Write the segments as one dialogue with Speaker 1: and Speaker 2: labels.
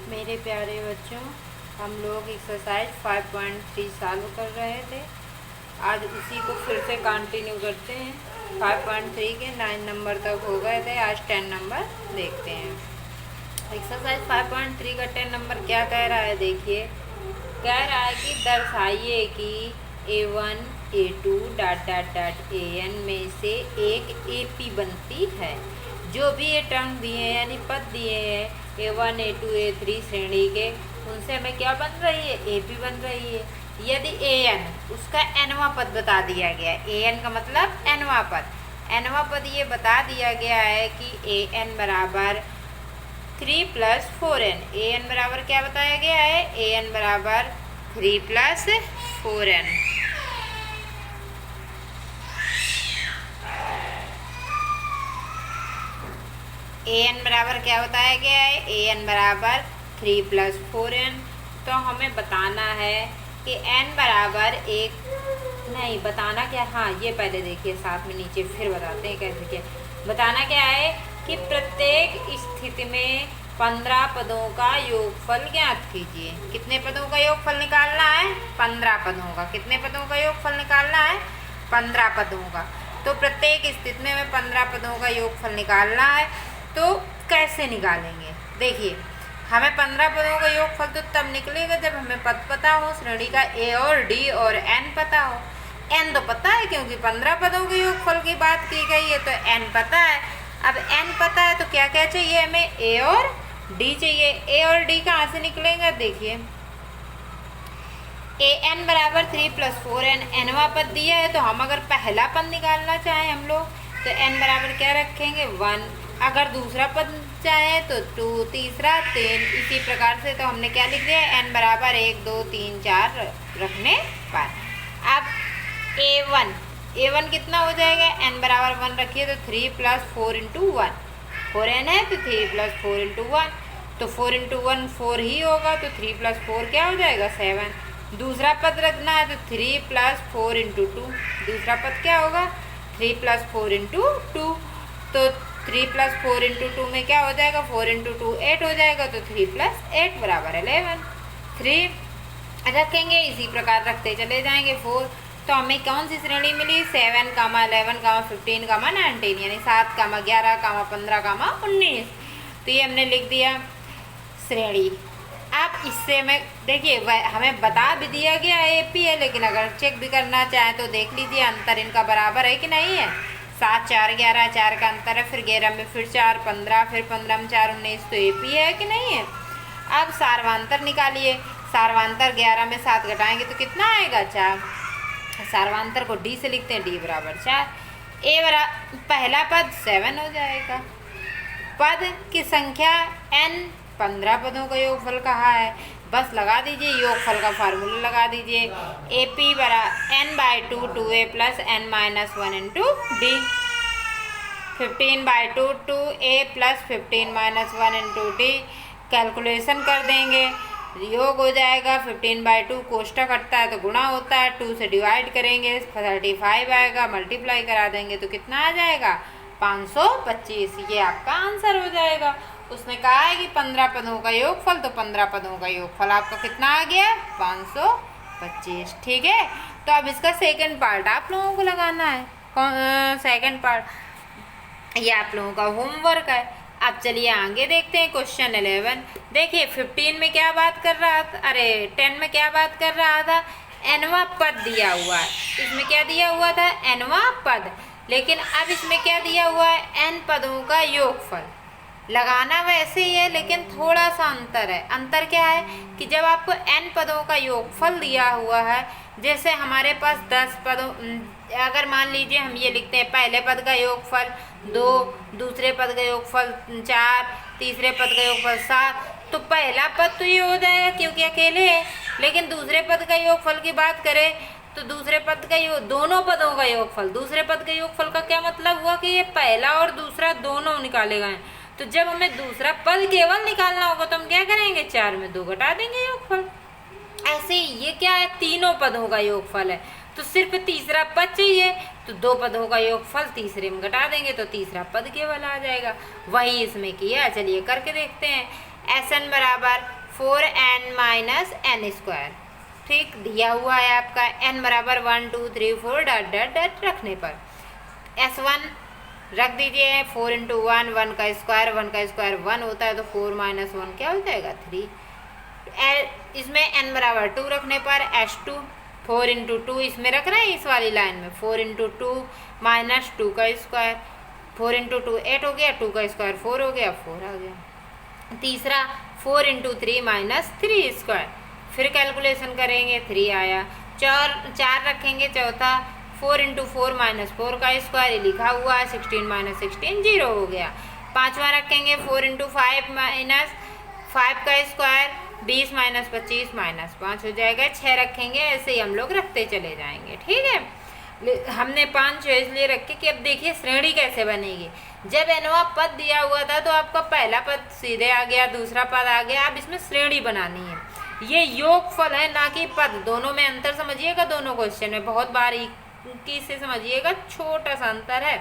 Speaker 1: मेरे प्यारे बच्चों, हम लोग एक्सरसाइज 5.3 सॉल्व कर रहे थे। आज उसी को फिर से कंटिन्यू करते हैं। 5.3 के 9 नंबर तक हो गए थे, आज 10 नंबर देखते हैं। एक्सरसाइज 5.3 का 10 नंबर क्या कह रहा है, देखिए। कह रहा है कि दर्शाइए कि A1 A2 dot dot dot AN में से एक AP बनती है। जो भी ये टर्म दिए हैं यानी पद दिए हैं A1 A2 A3 श्रेणी के, उनसे हमें क्या बन रही है, AP बन रही है। यदि AN उसका nवां पद बता दिया गया है, AN का मतलब nवां पद, nवां पद ये बता दिया गया है कि AN बराबर 3 + 4n। AN बराबर क्या बताया गया है, AN बराबर 3 + 4n। AN बराबर क्या बताया गया है, AN बराबर 3 + 4n। तो हमें बताना है कि n बराबर एक, नहीं बताना क्या, हाँ ये पहले देखिए साथ में नीचे फिर बताते हैं कैसे क्या। बताना क्या है कि प्रत्येक स्थिति में 15 पदों का योगफल ज्ञात कीजिए। कितने पदों का योगफल निकालना है, 15 पदों का। कितने पदों का योगफल निकालना है, 15 पदों का। तो प्रत्येक स्थिति में हमें 15 पदों का योगफल निकालना है। तो कैसे निकालेंगे, देखिए। हमें 15 पदों का योगफल तो तब निकलेगा जब हमें पद पता हो, श्रेणी का A और D और N पता हो। N तो पता है क्योंकि 15 पदों के योगफल की बात की गई है, तो N पता है। अब N पता है तो क्या क्या चाहिए हमें, A और D चाहिए। A और D कहाँ से निकलेंगे, देखिए। AN बराबर 3 + 4n, nवां पद दिया है, तो हम अगर पहला पद निकालना चाहें हम लोग तो n बराबर क्या रखेंगे, 1। अगर दूसरा पद चाहे तो 2, तीसरा 3, इसी प्रकार से। तो हमने क्या लिख दिया, n बराबर 1 2 3 4 रखने पर। अब A1 कितना हो जाएगा, n बराबर 1 रखिए तो 3 + 4 × 1, 4n है तो 3 + 4 × 1, तो 4 × 1 4 ही होगा, तो 3 + 4 क्या हो जाएगा, 7। दूसरा पद रखना है तो 3 + 4 × 2, दूसरा पद क्या होगा, 3 + 4 × 2। तो 3 + 4 × 2 में क्या हो जाएगा, 4 × 2 8 हो जाएगा, तो 3 + 8 बराबर 11। 3 रखेंगे, इसी प्रकार रखते चले जाएंगे 4। तो हमें कौन सी श्रेणी मिली, 7, 11, 15, 19, यानी 7, 11, 15, 19। तो ये हमने लिख दिया श्रेणी। आप इससे में देखिए हमें बता भी दिया गया AP है, लेकिन अगर चेक भी करना चाहें तो देख लीजिए अंतर इनका बराबर है कि नहीं है। 7 4 11, 4 का अंतर है, फिर 11 में फिर 4 15, फिर 15 में 4 19, तो AP है कि नहीं है। अब सार्वांतर निकालिए। सार्वांतर 11 में 7 घटाएंगे तो कितना आएगा, 4। सार्वांतर को D से लिखते हैं, D बराबर 4। A बराबर पहला पद 7 हो जाएगा। पद की संख्या n, 15 पदों का योगफल कहा है, बस लगा दीजिए, योगफल का फार्मूला लगा दीजिए। AP बराबर n/2 2a + n - 1 × D, 15/2 2a + 15 - 1 × D। Calculation कर देंगे, योग हो जाएगा। 15/2 कोष्टक हटता है तो गुणा होता है, 2 से डिवाइड करेंगे 35 आएगा, मल्टीप्लाई करा देंगे तो कितना आ जाएगा, 525। ये आपका आंसर हो जाएगा। उसने कहा है कि 15 पदों का योगफल, तो 15 पदों का योगफल आपका कितना आ गया, 525। ठीक है। तो अब इसका सेकंड पार्ट आप लोगों को लगाना है। सेकंड पार्ट ये आप लोगों का होमवर्क है। अब चलिए आगे देखते हैं क्वेश्चन 11। देखिए 15 में क्या बात कर रहा था, अरे 10 में क्या बात कर रहा था, nवां पद दिया हुआ है। इसमें क्या दिया हुआ था, nवां पद। लेकिन अब इसमें क्या दिया हुआ है, n पदों का योगफल। लगाना वैसे ही है, लेकिन थोड़ा सा अंतर है। अंतर क्या है कि जब आपको n पदों का योगफल दिया हुआ है, जैसे हमारे पास 10 पदों, अगर मान लीजिए हम ये लिखते हैं पहले पद का योगफल 2, दूसरे पद का योगफल 4, तीसरे पद का योगफल 7, तो पहला पद तो ये हो जाएगा क्योंकि अकेले है। लेकिन दूसरे पद का योगफल की बात करें तो दूसरे पद का दोनों पदों का योगफल, दूसरे पद के योगफल का क्या मतलब हुआ कि ये पहला और दूसरा दोनों निकाले गए। तो जब हमें दूसरा पद केवल निकालना होगा तो हम क्या करेंगे, 4 में 2 घटा देंगे योगफल। ऐसे ही ये क्या है, तीनों पदों का योगफल है, तो सिर्फ तीसरा पद चाहिए, तो 2 पदों का योगफल तीसरे में घटा देंगे तो तीसरा पद केवल आ जाएगा। वही इसमें किया, चलिए करके देखते हैं। Sn बराबर 4n माइनस एन स्क्वायर। ठीक, दिया हुआ है आपका n बराबर 1 2 3 4 डॉट डॉट डॉट रखने पर S1 रख दीजिए 4 इंटू 1, 1 का स्क्वायर 1 होता है तो 4 माइनस 1 क्या हो जाएगा 3। इसमें n बराबर 2 रखने पर S2 4 इंटू 2 इसमें रख रहे हैं इस वाली लाइन में 4 इंटू 2 माइनस 2 का स्क्वायर 4 इंटू 2 8 हो गया 2 का स्क्वायर 4 हो गया 4 आ गया। तीसरा 4 इंटू 3 माइनस 3 स्क्वायर, फिर कैलकुलेशन करेंगे 3 आया। चार रखेंगे चौथा 4 इंटू 4 माइनस 4 का स्क्वायर लिखा हुआ है 16 माइनस 16 0 हो गया। पाँचवा रखेंगे 4 इंटू 5 माइनस 5 का स्क्वायर 20 माइनस 25 माइनस 5 हो जाएगा। 6 रखेंगे, ऐसे ही हम लोग रखते चले जाएंगे। ठीक है, हमने 5 चॉइस लिए रखे कि अब देखिए श्रेणी कैसे बनेगी। जब nवां पद दिया हुआ था तो आपका पहला पद सीधे आ गया, दूसरा पद आ गया, अब इसमें श्रेणी बनानी है। ये योगफल है ना कि पद, दोनों में अंतर समझिएगा। दोनों क्वेश्चन में बहुत बारीकी से समझिएगा, छोटा सा अंतर है।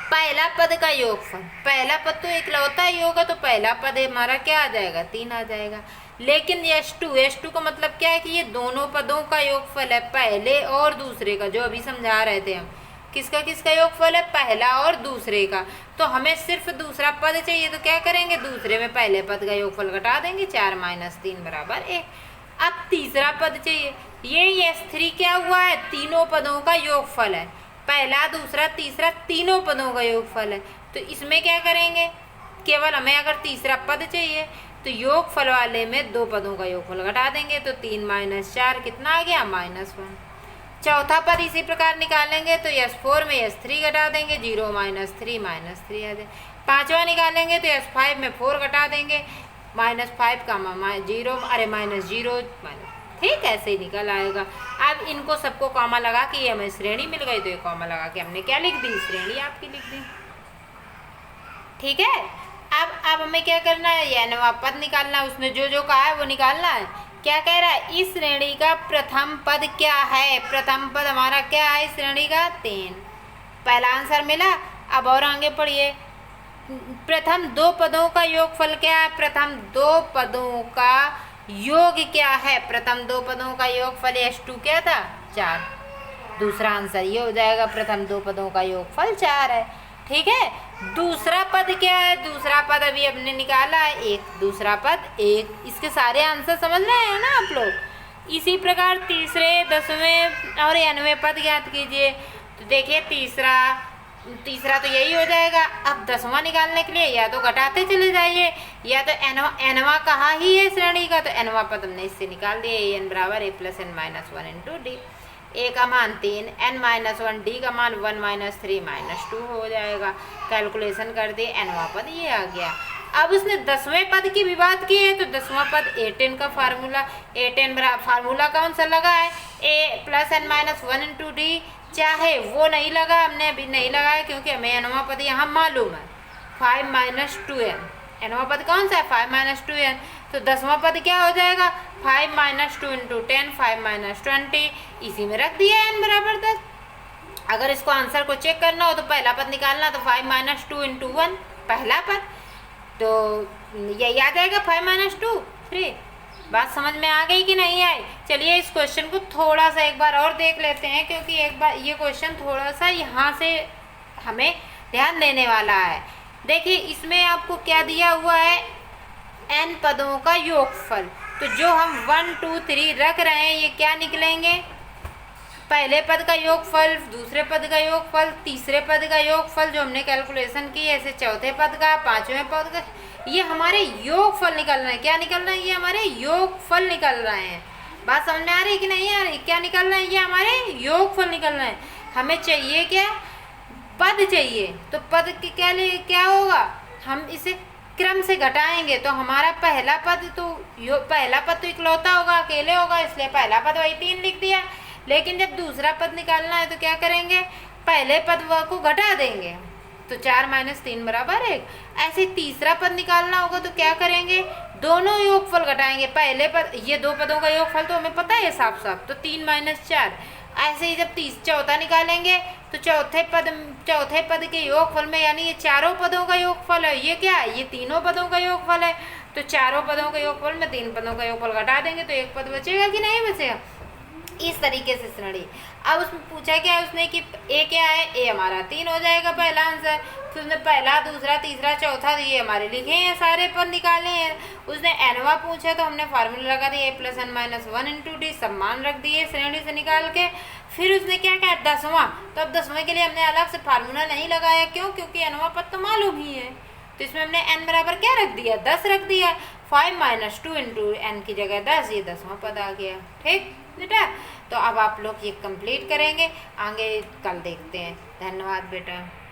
Speaker 1: पहला पद का योगफल, पहला पद तो इकलौता ही होगा तो पहला पद हमारा क्या आ जाएगा 3 आ जाएगा। लेकिन S2 का मतलब क्या है कि ये दोनों पदों का योगफल है, पहले और दूसरे का, जो अभी समझा रहे थे हम। किसका योगफल है, पहला और दूसरे का। तो हमें सिर्फ दूसरा पद चाहिए तो क्या करेंगे, दूसरे में पहले पद का योगफल घटा देंगे 4 माइनस 3 बराबर 1। अब तीसरा पद चाहिए, ये S3 क्या हुआ है, तीनों पदों का योगफल है, पहला दूसरा तीसरा तीनों पदों का योगफल है। तो इसमें क्या करेंगे, केवल हमें अगर तीसरा पद चाहिए तो योगफल वाले में 2 पदों का योगफल घटा देंगे तो 3 माइनस 4 कितना आ गया -1। चौथा पद इसी प्रकार निकालेंगे तो S4 में S3 घटा देंगे 0 माइनस 3 आ जाए। पांचवा निकालेंगे तो S5 में 4 घटा देंगे -5 का -0 ठीक, ऐसे ही निकल आएगा। अब इनको सबको कॉमा लगा के ये हमें श्रेणी मिल गई तो ये कॉमा लगा के हमने क्या लिख दी, श्रेणी आपकी लिख दी। ठीक है, अब हमें क्या करना है, ये nवां पद निकालना है, उसने जो कहा है वो निकालना है। क्या कह रहा है, इस श्रेणी का प्रथम पद क्या है, प्रथम पद हमारा क्या है इस श्रेणी का 3। पहला आंसर मिला। अब और आगे पढ़िए, प्रथम 2 पदों का योगफल क्या है, प्रथम 2 पदों का योग क्या है, प्रथम 2 पदों का योगफल S2 क्या था 4। दूसरा आंसर ये हो जाएगा, प्रथम 2 पदों का योगफल 4 है। ठीक है, दूसरा पद क्या है, दूसरा पद अभी हमने निकाला है 1, दूसरा पद 1। इसके सारे आंसर समझ रहे हैं ना आप लोग। इसी प्रकार तीसरे 10वें और 90वें पद ज्ञात कीजिए। तो देखिए तीसरा तो यही हो जाएगा। अब 10वां निकालने के लिए या तो घटाते चले जाइए या तो nवां कहा ही है श्रेणी का, तो nवां पद हमने इससे निकाल दिया, n बराबर a plus n minus 1 into D. a का मान 3, n माइनस 1, डी का मान 1 माइनस 3 माइनस 2 हो जाएगा। कैलकुलेशन कर दिए, nवां पद ये आ गया। अब उसने 10वें पद की भी बात की है तो 10वां पद A10 का फार्मूला कौन सा लगा है, a plus n minus 1 into D. चाहे वो नहीं लगा, हमने अभी नहीं लगाया क्योंकि हमें nवां पद यहाँ मालूम है 5 माइनस 2n। nवां पद कौन सा है 5 माइनस 2n। तो 10वां पद क्या हो जाएगा 5 माइनस 2 इंटू 10 5 माइनस 20, इसी में रख दिया n बराबर 10। अगर इसको आंसर को चेक करना हो तो पहला पद निकालना, तो 5 माइनस 2 इंटू 1 पहला पद, तो यही आ जाएगा 5 माइनस 2 3। बात समझ में आ गई कि नहीं आई। चलिए इस क्वेश्चन को थोड़ा सा एक बार और देख लेते हैं, क्योंकि एक बार ये क्वेश्चन थोड़ा सा यहाँ से हमें ध्यान देने वाला है। देखिए इसमें आपको क्या दिया हुआ है, n पदों का योगफल। तो जो हम 1 2 3 रख रहे हैं ये क्या निकलेंगे, पहले पद का योगफल, दूसरे पद का योगफल, तीसरे पद का योगफल जो हमने कैलकुलेशन की, ऐसे चौथे पद का, पांचवें पद का, ये हमारे योगफल निकल रहे हैं। क्या निकल रहे हैं, ये हमारे योगफल निकल रहे हैं। बात समझ में आ रही है कि नहीं आ रही, क्या निकल रहे हैं, ये हमारे योगफल निकल रहे हैं। हमें चाहिए क्या, पद चाहिए। तो पद के क्या होगा, हम इसे क्रम से घटाएंगे तो हमारा पहला पद तो इकलौता होगा, अकेले होगा, इसलिए पहला पद वही 3 लिख दिया। लेकिन जब दूसरा पद निकालना है तो क्या करेंगे, पहले पद को घटा देंगे, तो 4 माइनस 3 बराबर 1। ऐसे तीसरा पद निकालना होगा तो क्या करेंगे, दोनों योगफल घटाएंगे। पहले पद, ये 2 पदों का योगफल तो हमें पता है साफ साफ, तो 3 माइनस 4। ऐसे ही जब चौथा निकालेंगे तो चौथे पद के योगफल में, यानी ये चारों पदों का योगफल है, ये क्या है, ये तीनों पदों का योगफल है, तो चारों पदों का योगफल में 3 पदों का योगफल घटा देंगे तो एक पद बचेगा कि नहीं बचेगा। इस तरीके से श्रेणी। अब उसमें पूछा क्या है उसने कि ए क्या है, ए हमारा 3 हो जाएगा पहला आंसर। फिर उसने पहला, दूसरा, तीसरा, चौथा ये हमारे लिखे हैं, सारे पद निकाले हैं। उसने एनवा पूछा तो हमने फार्मूला लगा दिया a+n-1 × d, सब मान रख दिए श्रेणी से निकाल के। फिर उसने क्या कहा 10वां, तो अब 10वें के लिए हमने अलग से फार्मूला नहीं लगाया, क्यों, क्योंकि एनवा पद तो मालूम ही है। तो इसमें हमने n बराबर क्या रख दिया, 10 रख दिया। 5 - 2 × n की जगह 10, ये 10वां पद आ गया। ठीक बेटा, तो अब आप लोग ये कंप्लीट करेंगे, आगे कल देखते हैं। धन्यवाद बेटा।